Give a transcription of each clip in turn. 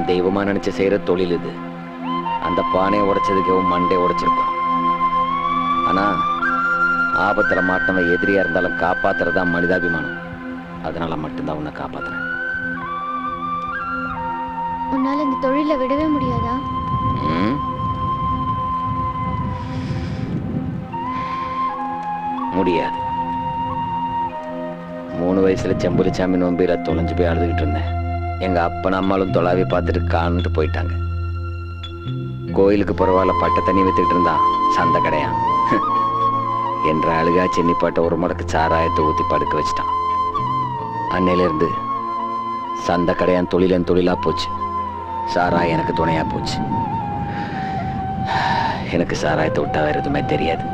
தெய்வமா நினைச்சு செய்யற தொழில் இது. அந்த பானையை உடைச்சதுக்கு மண்டே உடைச்சிருக்கும். ஆனா ஆபத்துல மாட்டவன் எதிரியா இருந்தாலும் காப்பாத்துறதா மனிதாபிமானம். அதனால மட்டும்தான் உன்னை காப்பாத்துறேன். உன்னால இந்த தொழில விடவே முடியாதா? முடியாது. 3 வயசுல செம்புலிச்சாமி நோம்பியில தொலைஞ்சு போய் அழுதுகிட்டு இருந்தேன். எங்க அப்பன் அம்மாலும் தொலாவி பார்த்துட்டு காணுட்டு போயிட்டாங்க. கோயிலுக்கு பரவாயில்ல பட்ட தண்ணி வித்துக்கிட்டு இருந்தா சந்தை கடையான் என்ற அழுகா சென்னிப்பாட்ட ஒரு மடக்கு சாராயத்தை ஊத்தி படுக்க வச்சிட்டான். அன்னையில இருந்து சந்தை கடையான் தொழிலன் தொழிலா போச்சு. சாராயம் எனக்கு துணையா போச்சு. எனக்கு சாராயத்தை விட்டா வேற எதுவுமே தெரியாது.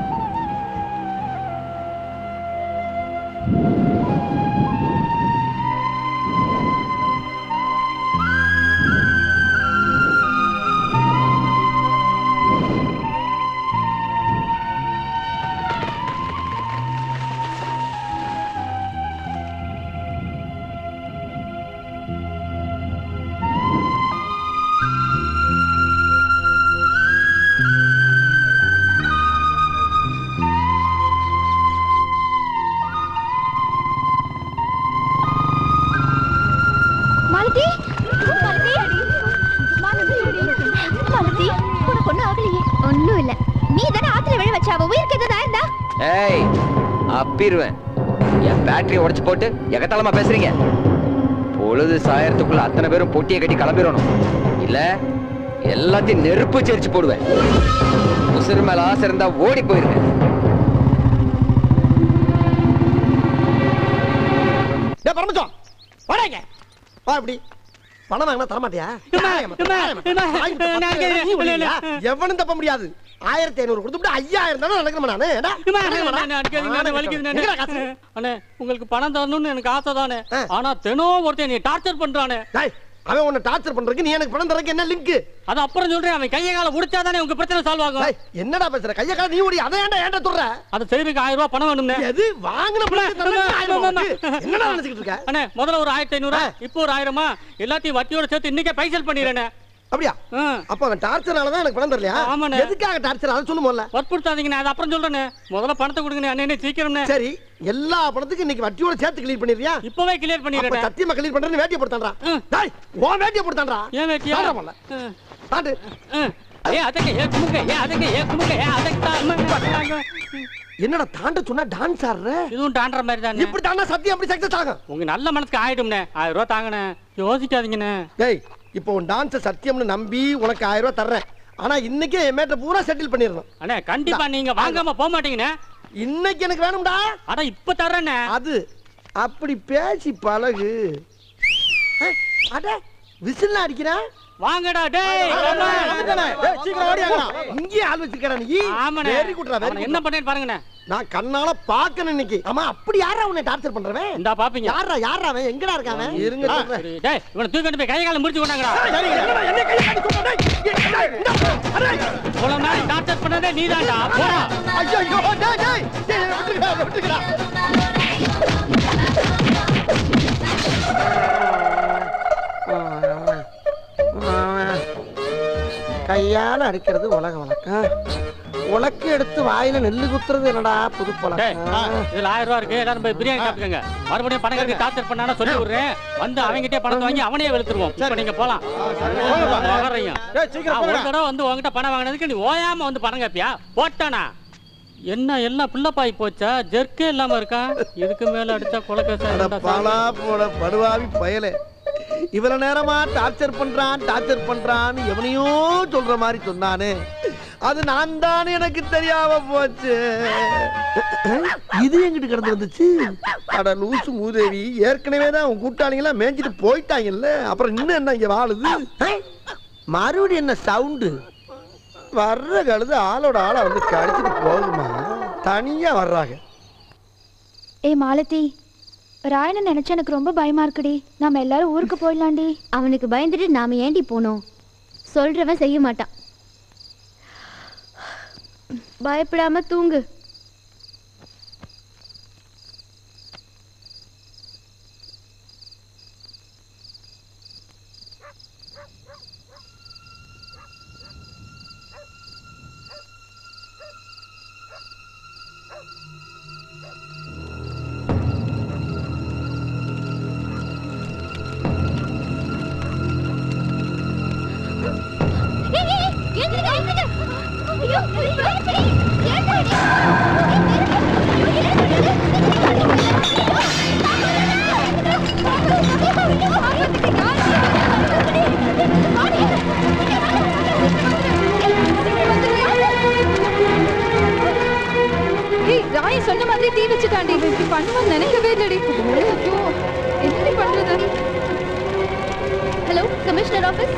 அப்பிருவேன். என் பேட்டரி உடைச்சு போட்டு எகத்தாளமா பேசுறீங்க. பொழுது சாயறதுக்குள்ள அத்தனை பேரும் பொட்டியை கட்டி கிளம்பிடணும். இல்ல எல்லாத்தையும் நெருப்பு செரிச்சு போடுவேன். உசுறு மேல ஆசை இருந்தா ஓடி போயிருங்க. பணம் வாங்கினா தரமாட்டியா? எவனும் தப்ப முடியாது. 1500 கொடுத்துட்டு 5000 தானே நடக்கணும். உங்களுக்கு பணம் தரணும்னு எனக்கு ஆசை தானே. ஆனா தினம் ஒருத்தன் நீ டார்ச்சர் பண்றானே. அவன் உன்னை டார்ச்சர் பண்றதுக்கு நீ எனக்கு பணம் தரக்கு என்ன லிங்க்? அது அப்புறம் சொல்றேன். அவன் கையை கால உடைச்சாதானே உங்க பிரச்சனை சால்வ் ஆகும். என்னடா பேசுற? கையை கால நீ ஓடி அதை ஏன்டா சொல்ற? அது செய்யறதுக்கு 1000 ரூபாய் பணம் வேணும்னே. எது வாங்குன பணம் என்னடா நினைச்சிட்டு இருக்க? அண்ணே முதல்ல ஒரு 1500, இப்போ ஒரு 1000 எல்லாத்தையும் வட்டியோட சேர்த்து இன்னைக்கே பைசல் பண்ணிடுறேனே. அப்படியா? அப்ப அவன் டார்ச்சர்னால தான் எனக்கு பணம் தரலையா? எதுக்காக டார்ச்சர் அதை சொல்லு முதல்ல. வற்புறுத்தாதீங்கண்ணே. அது அப்புறம் சொல்றேனே. முதல்ல பணத்தை கொடுங்கண்ணே. அண்ணே சீக்கிரம்ண்ணே. சரி எல்லா பணத்துக்கும் இன்னைக்கு வட்டியோட சேர்த்து கிளியர் பண்ணிடுறியா? இப்பவே கிளியர் பண்ணிடுறேன். சத்தியமா கிளியர் பண்றேன்னு வேட்டியை போடுறான்டா. டேய் உன் வேட்டியை போடுறான்டா. ஏன் வேட்டியா? தாண்டு. என்னடா தாண்ட சொன்னா டான்ஸ் ஆடுற? இதுவும் தாண்டற மாதிரி தான். இப்படி தாண்டா சத்தியம் அப்படி சக்சஸ் ஆகும். உங்க நல்ல மனசுக்கு ஆயிடும்ண்ணே. 1000 ரூபாய் தாங்கண்ணே. யோசிக்காதீங்கண்ணே. டேய் இப்போ உன் டான்ஸ் சத்தியம்னு நம்பி உனக்கு 1000 ரூபாய் தர்றேன். ஆனா இன்னைக்கே என் மேட்ட பூரா செட்டில் பண்ணிரணும். அண்ணே கண்டிப்பா நீங்க வாங்காம போக மாட்டீங்கண்ணே. இன்னைக்கு எனக்கு வேணும்டா. அட இப்ப தர்றேண்ணே. அது அப்படி பேசி பழகு. அட விசில் அடிக்கிறேன். வாங்கடா டேய். டேய் சீக்கிரம் ஓடியாங்கடா. இங்கே ஆள் வச்சிருக்கடா நீ. ஆமாண்ணே. வெரி குட்ரா வெரி. என்ன பண்ணேன்னு பாருங்கண்ணே. நான் கண்ணால பாக்கணும் இன்னைக்கு. ஆமா அப்படி யாரா உன்னை டார்ச்சர் பண்றவன்? இந்தா பாப்பீங்க. யாரா அவன்? எங்கடா இருக்கான் அவன்? இருங்க சொல்றேன். டேய் இவனை தூக்கிட்டு போய் கை கால முடிச்சு கொண்டாங்கடா. சரி என்னடா என்ன கை கால சொல்ற? டேய் போல நான் டார்ச்சர் பண்ணதே நீதான்டா. போடா. ஐயோ டேய் விட்டுடா. கையால அடிக்கிறது உலக வழக்கம். உலக்கு எடுத்து வாயில நெல்லு குத்துறது என்னடா புது பழக்கம். இதுல 1000 ரூபாய் இருக்கு. எல்லாரும் போய் பிரியாணி சாப்பிடுங்க. மறுபடியும் பணம் கட்டி டார்ச்சர் பண்ணானே சொல்லி விடுறேன். வந்து அவங்ககிட்டயே பணத்தை வாங்கி அவனையே வெளுத்துருவோம். இப்போ நீங்க போலாம். ஒரு தடவை வந்து உங்ககிட்ட பணம் வாங்கினதுக்கு நீ ஓயாம வந்து பணம் கேப்பியா? போட்டானா என்ன எல்லாம் பிள்ளைப்பாய் போச்சா? ஜெர்க்கே இல்லாம இருக்கான். இதுக்கு மேல அடிச்சா கொலைக்கேசா போட படுவாவி பயலே. இவ்வளவு நேரமா டார்ச்சர் பண்றான் எவனையோ சொல்ற மாதிரி சொன்னானே. அது நான் தான் எனக்கு தெரியாம போச்சு. இது எங்கிட்டு கிடந்து வந்துச்சு? அட லூசு மூதேவி. ஏற்கனவே தான் உன் கூட்டாளிங்களா மேய்ஞ்சிட்டு போயிட்டாங்கல்ல. அப்புறம் இன்னும் என்ன இங்க வாழுது? மறுபடியும் என்ன சவுண்டு? வர்ற கழுது ஆளோட ஆளா வந்து கடிச்சிட்டு போகுமா? தனியா வர்றாங்க. ஏய் மாலதி, ராயனை நினைச்சா எனக்கு ரொம்ப பயமா இருக்குடி. நாம எல்லாரும் ஊருக்கு போயிடலாண்டி. அவனுக்கு பயந்துட்டு நாம ஏண்டி போனோம்? சொல்றவன் செய்ய மாட்டான். பயப்படாம தூங்கு. கவனிக்கவே இல்லடி. ஐயோ என்ன பண்றது? Hello, commissioner office.